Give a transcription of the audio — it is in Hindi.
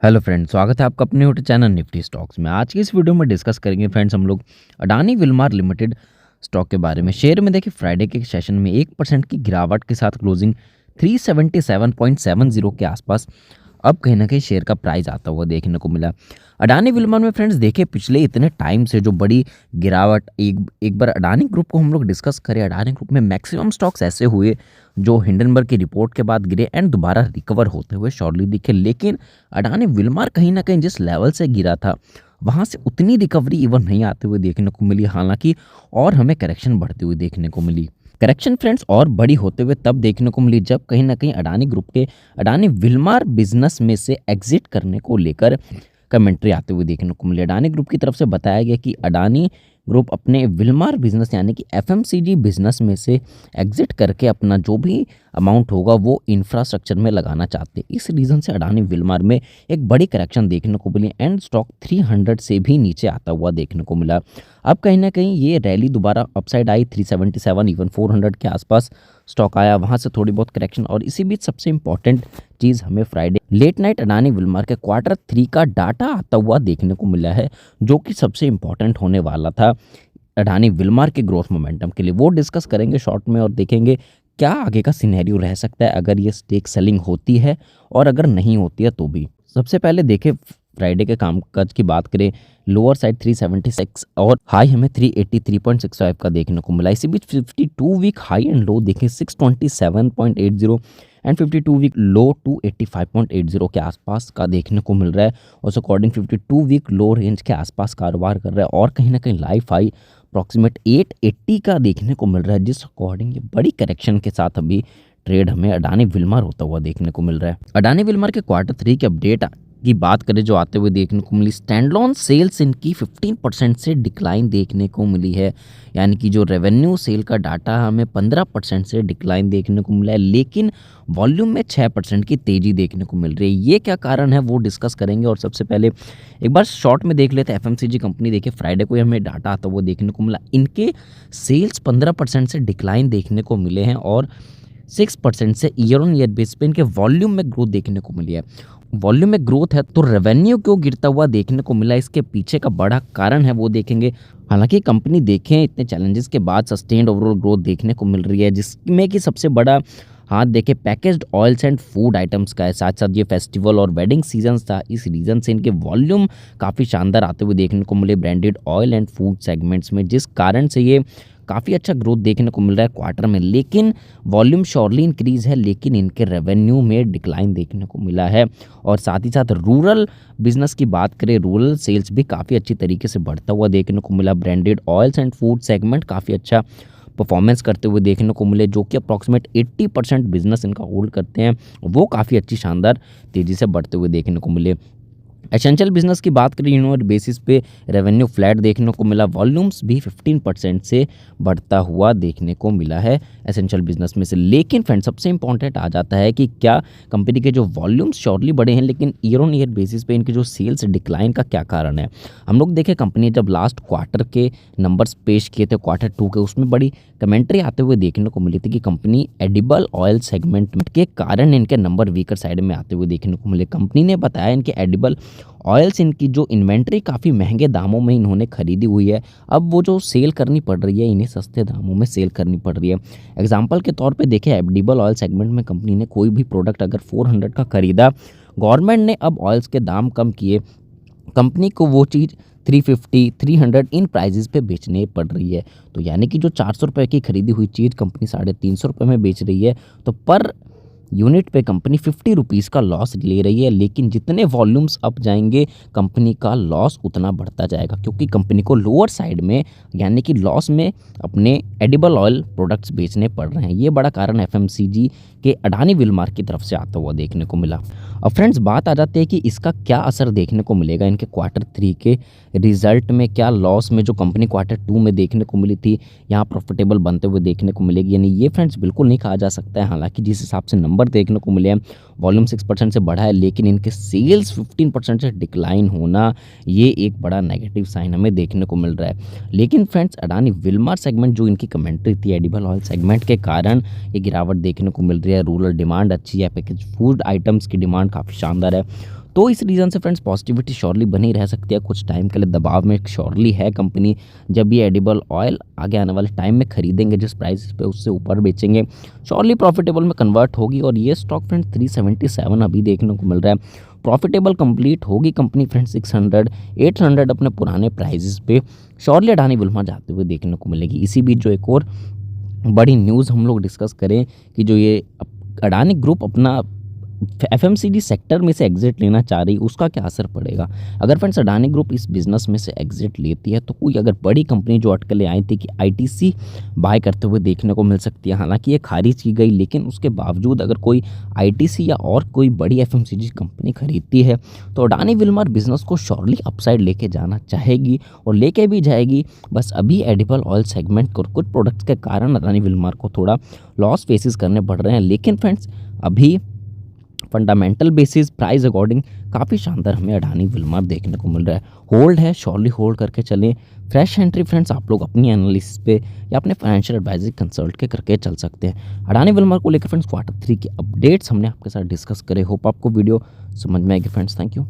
हेलो फ्रेंड्स, स्वागत है आपका अपने यूट्यूब चैनल निफ्टी स्टॉक्स में। आज की इस वीडियो में डिस्कस करेंगे फ्रेंड्स हम लोग अडानी विल्मार लिमिटेड स्टॉक के बारे में। शेयर में देखिए फ्राइडे के सेशन में 1% की गिरावट के साथ क्लोजिंग 377.70 के आसपास अब कहीं ना कहीं शेयर का प्राइस आता हुआ देखने को मिला। अडानी विल्मर में फ्रेंड्स देखिए पिछले इतने टाइम से जो बड़ी गिरावट एक बार अडानी ग्रुप को हम लोग डिस्कस करें। अडानी ग्रुप में मैक्सिमम स्टॉक्स ऐसे हुए जो हिंडनबर्ग की रिपोर्ट के बाद गिरे एंड दोबारा रिकवर होते हुए शॉर्टली दिखे, लेकिन अडानी विल्मर कहीं ना कहीं जिस लेवल से गिरा था वहाँ से उतनी रिकवरी इवन नहीं आते हुए देखने को मिली, हालांकि और हमें करेक्शन बढ़ती हुई देखने को मिली। करेक्शन फ्रेंड्स और बड़ी होते हुए तब देखने को मिली जब कहीं ना कहीं अडानी ग्रुप के अडानी विल्मार बिजनेस में से एग्जिट करने को लेकर कमेंट्री आते हुए देखने को मिली। अडानी ग्रुप की तरफ से बताया गया कि अडानी ग्रुप अपने विल्मार बिजनेस यानी कि एफएमसीजी बिजनेस में से एग्जिट करके अपना जो भी अमाउंट होगा वो इंफ्रास्ट्रक्चर में लगाना चाहते हैं। इस रीज़न से अडानी विल्मार में एक बड़ी करेक्शन देखने को मिली एंड स्टॉक 300 से भी नीचे आता हुआ देखने को मिला। अब कहीं ना कहीं ये रैली दोबारा अपसाइड आई, 377 इवन 400 के आसपास स्टॉक आया, वहाँ से थोड़ी बहुत करेक्शन। और इसी बीच सबसे इंपॉर्टेंट चीज़ हमें Friday late night Adani Wilmar के Q3 का डाटा आता हुआ देखने को मिला है, जो कि सबसे इंपॉर्टेंट होने वाला था अडानी विल्मार के ग्रोथ मोमेंटम के लिए। वो डिस्कस करेंगे शॉर्ट में और देखेंगे क्या आगे का सिनेरियो रह सकता है अगर ये स्टेक सेलिंग होती है और अगर नहीं होती है तो भी। सबसे पहले देखें फ्राइडे के कामकाज की बात करें, लोअर साइड 376 और हाई हमें 383.65 का देखने को मिला। इसी बीच 52 वीक हाई एंड लो देखें 627.80 एंड 52 वीक लो 285.80 के आसपास का देखने को मिल रहा है। उस अकॉर्डिंग 52 वीक लो रेंज के आसपास कारोबार कर रहा है और कहीं ना कहीं लाइफ हाई अप्रॉक्सीमेट 880 का देखने को मिल रहा है, जिस अकॉर्डिंग ये बड़ी करेक्शन के साथ अभी ट्रेड हमें अडानी विल्मार होता हुआ देखने को मिल रहा है। अडानी विल्मार के Q3 के अपडेट की बात करें जो आते हुए देखने को मिली, स्टैंडलोन सेल्स इनकी 15% से डिक्लाइन देखने को मिली है, यानी कि जो रेवेन्यू सेल का डाटा हमें 15% से डिक्लाइन देखने को मिला है, लेकिन वॉल्यूम में 6% की तेज़ी देखने को मिल रही है। ये क्या कारण है वो डिस्कस करेंगे। और सबसे पहले एक बार शॉर्ट में देख लेते हैं एफएमसीजी कंपनी। देखिए फ्राइडे को हमें डाटा आता हुआ देखने को मिला, इनके सेल्स 15% से डिक्लाइन देखने को मिले हैं और 6% से ईयर ऑन ईयर बेस पे इनके वॉल्यूम में ग्रोथ देखने को मिली है। वॉल्यूम में ग्रोथ है तो रेवेन्यू क्यों गिरता हुआ देखने को मिला, इसके पीछे का बड़ा कारण है वो देखेंगे। हालांकि कंपनी देखें इतने चैलेंजेस के बाद सस्टेन्ड ओवरऑल ग्रोथ देखने को मिल रही है, जिसमें कि सबसे बड़ा हाथ देखे packaged oils and food items का है। साथ साथ ये फेस्टिवल और वेडिंग सीजन था, इस रीजन से इनके वॉल्यूम काफ़ी शानदार आते हुए देखने को मिले branded oil and food segments में, जिस कारण से ये काफ़ी अच्छा ग्रोथ देखने को मिल रहा है क्वार्टर में। लेकिन वॉल्यूम श्योरली इंक्रीज़ है, लेकिन इनके रेवेन्यू में डिक्लाइन देखने को मिला है। और साथ ही साथ रूरल बिजनेस की बात करें, रूरल सेल्स भी काफ़ी अच्छी तरीके से बढ़ता हुआ देखने को मिला। Branded oils and food segment काफ़ी अच्छा परफॉर्मेंस करते हुए देखने को मिले, जो कि अप्रॉक्सीमेट 80% बिजनेस इनका होल्ड करते हैं, वो काफ़ी अच्छी शानदार तेज़ी से बढ़ते हुए देखने को मिले। एसेंशियल बिजनेस की बात करें यूनिट बेसिस पे रेवेन्यू फ्लैट देखने को मिला, वॉल्यूम्स भी 15% से बढ़ता हुआ देखने को मिला है एसेंशियल बिजनेस में से। लेकिन फ्रेंड सबसे इंपॉर्टेंट आ जाता है कि क्या कंपनी के जो वॉल्यूम्स शॉर्टली बढ़े हैं लेकिन ईयर ऑन ईयर बेसिस पे इनके जो सेल्स डिक्लाइन का क्या कारण है। हम लोग देखें कंपनी जब लास्ट क्वार्टर के नंबर्स पेश किए थे Q2 के, उसमें बड़ी कमेंट्री आते हुए देखने को मिली थी कि कंपनी एडिबल ऑयल सेगमेंट के कारण इनके नंबर वीकर साइड में आते हुए देखने को मिले। कंपनी ने बताया इनके एडिबल ऑयल्स इनकी जो इन्वेंट्री काफ़ी महंगे दामों में इन्होंने खरीदी हुई है, अब वो जो सेल करनी पड़ रही है इन्हें सस्ते दामों में सेल करनी पड़ रही है। एग्जांपल के तौर पे देखें एडिबल ऑयल सेगमेंट में कंपनी ने कोई भी प्रोडक्ट अगर 400 का खरीदा, गवर्नमेंट ने अब ऑयल्स के दाम कम किए, कंपनी को वो चीज़ 350 300 इन प्राइजेस पे बेचने पड़ रही है। तो यानी कि जो 400 रुपये की खरीदी हुई चीज़ कंपनी 350 रुपये में बेच रही है, तो पर यूनिट पे कंपनी 50 रुपीज़ का लॉस ले रही है। लेकिन जितने वॉल्यूम्स अप जाएंगे कंपनी का लॉस उतना बढ़ता जाएगा, क्योंकि कंपनी को लोअर साइड में यानी कि लॉस में अपने एडिबल ऑयल प्रोडक्ट्स बेचने पड़ रहे हैं। ये बड़ा कारण एफएमसीजी के अडानी विल्मार की तरफ से आता हुआ देखने को मिला। अब फ्रेंड्स बात आ जाती है कि इसका क्या असर देखने को मिलेगा इनके Q3 के रिजल्ट में। क्या लॉस में जो कंपनी Q2 में देखने को मिली थी यहाँ प्रॉफिटेबल बनते हुए देखने को मिलेगी, यानी ये फ्रेंड्स बिल्कुल नहीं कहा जा सकता है। हालांकि जिस हिसाब से नंबर देखने को मिले हैं, वॉल्यूम 6% से बढ़ा है लेकिन इनके सेल्स 15% से डिक्लाइन होना, ये एक बड़ा नेगेटिव साइन हमें देखने को मिल रहा है। लेकिन फ्रेंड्स अडानी विल्मार सेगमेंट जो इनकी कमेंट्री थी एडिबल ऑयल सेगमेंट के कारण ये गिरावट देखने को मिल रही है। रूरल डिमांड अच्छी है, पैकेज फूड आइटम्स की डिमांड काफ़ी शानदार है, तो इस रीज़न से फ्रेंड्स पॉजिटिविटी श्योरली बनी रह सकती है, कुछ टाइम के लिए दबाव में श्योरली है कंपनी। जब ये एडिबल ऑयल आगे आने वाले टाइम में खरीदेंगे जिस प्राइस पे उससे ऊपर बेचेंगे, श्योरली प्रॉफिटेबल में कन्वर्ट होगी। और ये स्टॉक फ्रेंड्स 377 अभी देखने को मिल रहा है, प्रॉफिटेबल कंप्लीट होगी कंपनी फ्रेंड्स 600 800 अपने पुराने प्राइजेस पे श्योरली अडानी विल्मा जाते हुए देखने को मिलेगी। इसी बीच जो एक और बड़ी न्यूज़ हम लोग डिस्कस करें कि जो ये अडानी ग्रुप अपना एफएमसीजी सेक्टर में से एग्जिट लेना चाह रही, उसका क्या असर पड़ेगा। अगर फ्रेंड्स अडानी ग्रुप इस बिजनेस में से एग्जिट लेती है तो कोई अगर बड़ी कंपनी जो अटकलें आई थी कि आईटीसी बाय करते हुए देखने को मिल सकती है, हालांकि ये खारिज की गई, लेकिन उसके बावजूद अगर कोई आईटीसी या और कोई बड़ी एफएमसीजी कंपनी खरीदती है तो अडानी विल्मर बिजनेस को श्योरली अपसाइड लेके जाना चाहेगी और लेके भी जाएगी। बस अभी एडिबल ऑयल सेगमेंट और कुछ प्रोडक्ट्स के कारण अडानी विल्मर को थोड़ा लॉस फेसेस करने पड़ रहे हैं, लेकिन फ्रेंड्स अभी फंडामेंटल बेसिस प्राइस अकॉर्डिंग काफ़ी शानदार हमें अडानी विल्मर देखने को मिल रहा है। होल्ड है, श्योरली होल्ड करके चलें। फ्रेश एंट्री फ्रेंड्स आप लोग अपनी एनालिसिस पे या अपने फाइनेंशियल एडवाइजर कंसल्ट के करके चल सकते हैं। अडानी विल्मर को लेकर फ्रेंड्स Q3 के अपडेट्स हमने आपके साथ डिस्कस करे। होप आपको वीडियो समझ में आएगी फ्रेंड्स। Thank you.